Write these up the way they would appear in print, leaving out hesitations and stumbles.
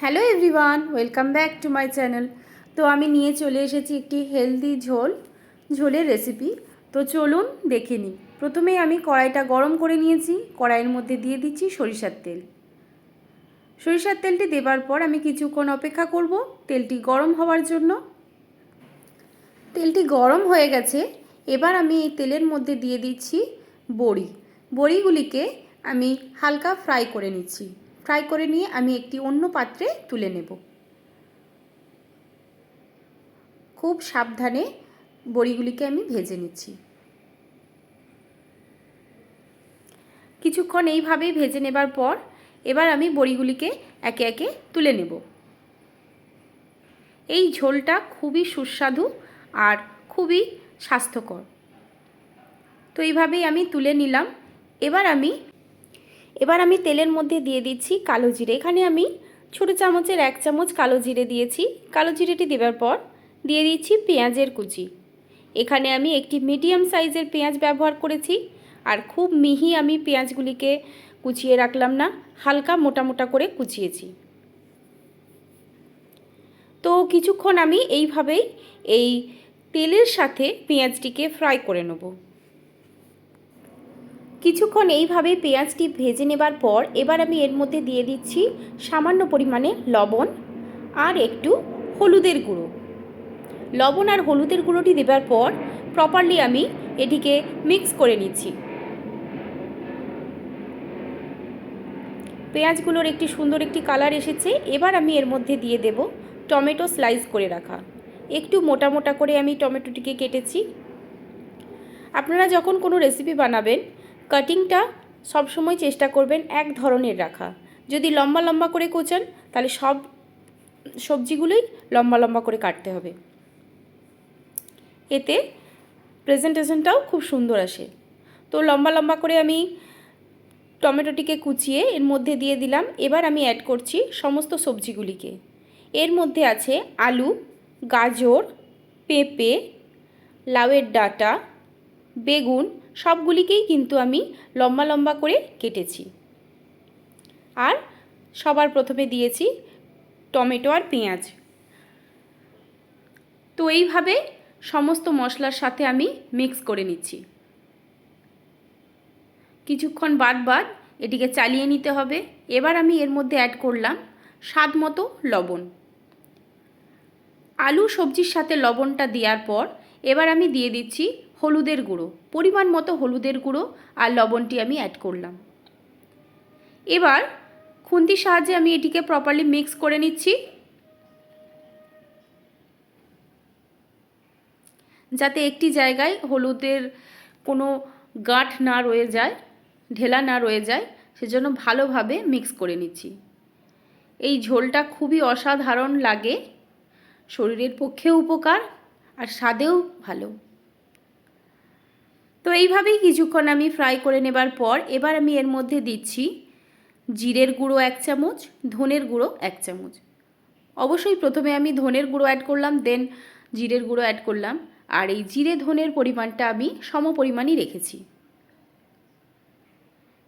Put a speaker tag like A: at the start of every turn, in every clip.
A: Hello everyone, welcome back to my channel. তো আমি নিয়ে চলে এসেছি একটি হেলদি ঝোলের রেসিপি। তো চলুন দেখে নিই। প্রথমেই আমি কড়াইটা গরম করে নিয়েছি। কড়াইয়ের মধ্যে দিয়ে দিচ্ছি সরিষার তেল। সরিষার তেলটি দেবার পর আমি কিছুক্ষণ অপেক্ষা করব তেলটি গরম হওয়ার জন্য। তেলটি গরম হয়ে গেছে। এবার আমি এই তেলের মধ্যে দিয়ে দিচ্ছি বড়িগুলিকে আমি হালকা ফ্রাই করে নিচ্ছি। ফ্রাই করে নিয়ে আমি একটি অন্য পাত্রে তুলে নেব। খুব সাবধানে বড়িগুলিকে আমি ভেজে নিচ্ছি। কিছুক্ষণ এইভাবেই ভেজে নেবার পর এবার আমি বড়িগুলিকে একে একে তুলে নেব। এই ঝোলটা খুবই সুস্বাদু আর খুবই স্বাস্থ্যকর। তো এইভাবেই আমি তুলে নিলাম। এবার আমি তেলের মধ্যে দিয়ে দিচ্ছি কালো জিরে। এখানে আমি ছোটো চামচের 1 চামচ কালো জিরে দিয়েছি। কালো জিরেটি দেওয়ার পর দিয়ে দিচ্ছি পেঁয়াজের কুচি। এখানে আমি একটি মিডিয়াম সাইজের পেঁয়াজ ব্যবহার করেছি। আর খুব মিহি আমি পেঁয়াজগুলিকে কুচিয়ে রাখলাম না, হালকা মোটা মোটা করে কুচিয়েছি। তো কিছুক্ষণ আমি এইভাবেই এই তেলের সাথে পেঁয়াজটিকে ফ্রাই করে নেব। কিছুক্ষণ এইভাবে পেঁয়াজটি ভেজে নেবার পর এবার আমি এর মধ্যে দিয়ে দিচ্ছি সামান্য পরিমাণে লবণ আর একটু হলুদের গুঁড়ো। লবণ আর হলুদের গুঁড়োটি দেবার পর প্রপারলি আমি এটিকে মিক্স করে নিচ্ছি। পেঁয়াজগুলোর একটি সুন্দর একটি কালার এসেছে। এবার আমি এর মধ্যে দিয়ে দেব টমেটো স্লাইস করে রাখা। একটু মোটা মোটা করে আমি টমেটোটিকে কেটেছি। আপনারা যখন কোনো রেসিপি বানাবেন কাটিংটা সবসময় চেষ্টা করবেন এক ধরনের রাখা। যদি লম্বা লম্বা করে কোচান তাহলে সব সবজিগুলোই লম্বা লম্বা করে কাটতে হবে। এতে প্রেজেন্টেশনটাও খুব সুন্দর আসে। তো লম্বা লম্বা করে আমি টমেটোটিকে কুচিয়ে এর মধ্যে দিয়ে দিলাম। এবার আমি অ্যাড করছি সমস্ত সবজিগুলিকে। এর মধ্যে আছে আলু, গাজর, পেঁপে, লাউয়ের ডাঁটা, বেগুন, সবগুলিকেই কিন্তু আমি লম্বা লম্বা করে কেটেছি। আর সবার প্রথমে দিয়েছি টমেটো আর পেঁয়াজ। তো এইভাবে সমস্ত মশলার সাথে আমি মিক্স করে নিচ্ছি। কিছুক্ষণ বাদ এটিকে চালিয়ে নিতে হবে। এবার আমি এর মধ্যে অ্যাড করলাম স্বাদ মতো লবণ। আলু সবজির সাথে লবণটা দেওয়ার পর এবার আমি দিয়ে দিচ্ছি হলুদের গুঁড়ো। পরিমাণ মতো হলুদের গুঁড়ো আর লবণটি আমি অ্যাড করলাম। এবার খুন্তির সাহায্যে আমি এটিকে প্রপারলি মিক্স করে নিচ্ছি, যাতে একটি জায়গায় হলুদের কোনো গাঁঠ না রয়ে যায়, ঢেলা না রয়ে যায়, সেজন্য ভালোভাবে মিক্স করে নিচ্ছি। এই ঝোলটা খুবই অসাধারণ লাগে, শরীরের পক্ষেও উপকার আর স্বাদেও ভালো। তো এইভাবেই কিছুক্ষণ আমি ফ্রাই করে নেবার পর এবার আমি এর মধ্যে দিচ্ছি জিরের গুঁড়ো 1 চামচ, ধনের গুঁড়ো 1 চামচ। অবশ্যই প্রথমে আমি ধনের গুঁড়ো অ্যাড করলাম, দেন জিরের গুঁড়ো অ্যাড করলাম। আর এই জিরে ধনের পরিমাণটা আমি সম পরিমাণই রেখেছি।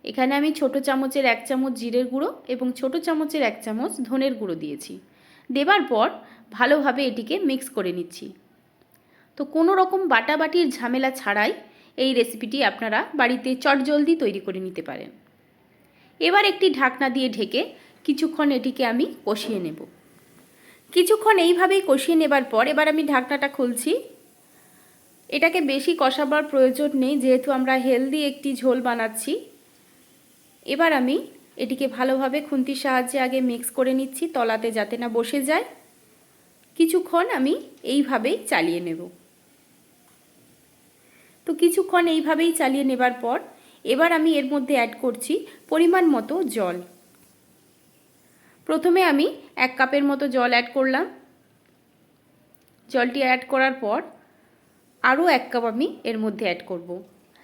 A: এখানে আমি ছোটো চামচের 1 চামচ জিরের গুঁড়ো এবং ছোটো চামচের 1 চামচ ধনের গুঁড়ো দিয়েছি। দেবার পর ভালোভাবে এটিকে মিক্স করে নিচ্ছি। তো কোনো রকম বাটাবাটির ঝামেলা ছাড়াই এই রেসিপিটি আপনারা বাড়িতে চটজলদি তৈরি করে নিতে পারেন। এবার একটি ঢাকনা দিয়ে ঢেকে কিছুক্ষণ এটিকে আমি কষিয়ে নেব। কিছুক্ষণ এইভাবেই কষিয়ে নেবার পর এবার আমি ঢাকনাটা খুলছি। এটাকে বেশি কষাবার প্রয়োজন নেই, যেহেতু আমরা হেলদি একটি ঝোল বানাচ্ছি। এবার আমি এটিকে ভালোভাবে খুন্তির সাহায্যে আগে মিক্স করে নিচ্ছি, তলাতে যাতে না বসে যায়। কিছুক্ষণ আমি এইভাবেই চালিয়ে নেব। তো কিছুক্ষণ এইভাবেই চালিয়ে নেবার পর এবার আমি এর মধ্যে অ্যাড করছি পরিমাণ মতো জল। প্রথমে আমি 1 কাপের মতো জল অ্যাড করলাম। জলটি অ্যাড করার পর আরও 1 কাপ আমি এর মধ্যে অ্যাড করব।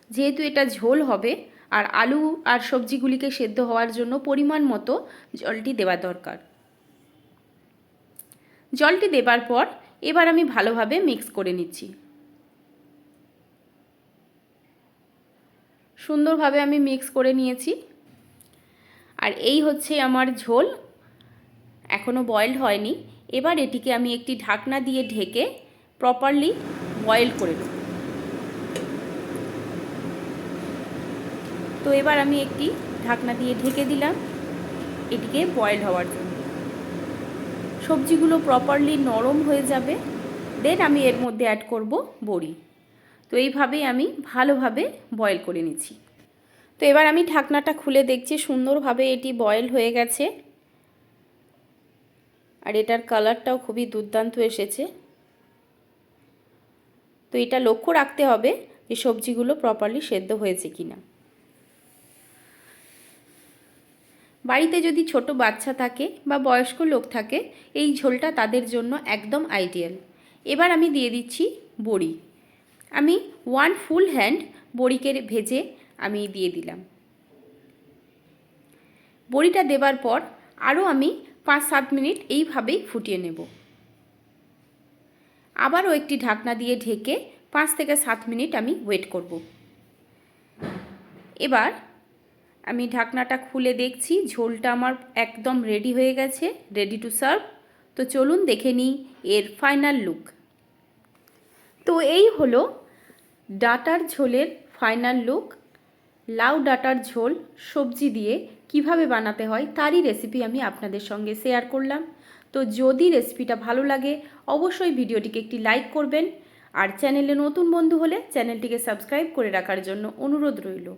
A: যেহেতু এটা ঝোল হবে আর আলু আর সবজিগুলিকে সেদ্ধ হওয়ার জন্য পরিমাণ মতো জলটি দেওয়া দরকার। জলটি দেবার পর এবার আমি ভালোভাবে মিক্স করে নিচ্ছি। সুন্দরভাবে আমি মিক্স করে নিয়েছি। আর এই হচ্ছে আমার ঝোল, এখনও বয়েলড হয়নি। এবার এটিকে আমি একটি ঢাকনা দিয়ে ঢেকে প্রপারলি বয়েল করে নেব। তো এবার আমি একটি ঢাকনা দিয়ে ঢেকে দিলাম এটিকে বয়েল হওয়ার জন্য। সবজিগুলো প্রপারলি নরম হয়ে যাবে, দেন আমি এর মধ্যে অ্যাড করব বড়ি। তো এইভাবেই আমি ভালোভাবে বয়েল করে নিচ্ছি। তো এবার আমি ঢাকনাটা খুলে দেখছি সুন্দরভাবে এটি বয়েল হয়ে গেছে, আর এটার কালারটাও খুবই দুর্দান্ত এসেছে। তো এটা লক্ষ্য রাখতে হবে যে সবজিগুলো প্রপারলি সেদ্ধ হয়েছে কিনা। বাড়িতে যদি ছোট বাচ্চা থাকে বা বয়স্ক লোক থাকে, এই ঝোলটা তাদের জন্য একদম আইডিয়াল। এবার আমি দিয়ে দিচ্ছি বড়ি। আমি 1 ফুল হ্যান্ড বড়িকে ভেজে আমি দিয়ে দিলাম। বড়িটা দেবার পর আরও আমি 5-7 মিনিট এইভাবেই ফুটিয়ে নেব। আবারও একটি ঢাকনা দিয়ে ঢেকে 5 থেকে 7 মিনিট আমি ওয়েট করব। এবার আমি ঢাকনাটা খুলে দেখছি ঝোলটা আমার একদম রেডি হয়ে গেছে, রেডি টু সার্ভ। তো চলুন দেখে নিই এর ফাইনাল লুক। তো এই হলো ডাঁটার ঝোলের ফাইনাল লুক। লাউ ডাঁটার ঝোল সবজি দিয়ে কিভাবে বানাতে হয় তারই রেসিপি আমি আপনাদের সঙ্গে শেয়ার করলাম। তো যদি রেসিপিটা ভালো লাগে অবশ্যই ভিডিওটিকে একটি লাইক করবেন, আর চ্যানেলে নতুন বন্ধু হলে চ্যানেলটিকে সাবস্ক্রাইব করে রাখার জন্য অনুরোধ রইল।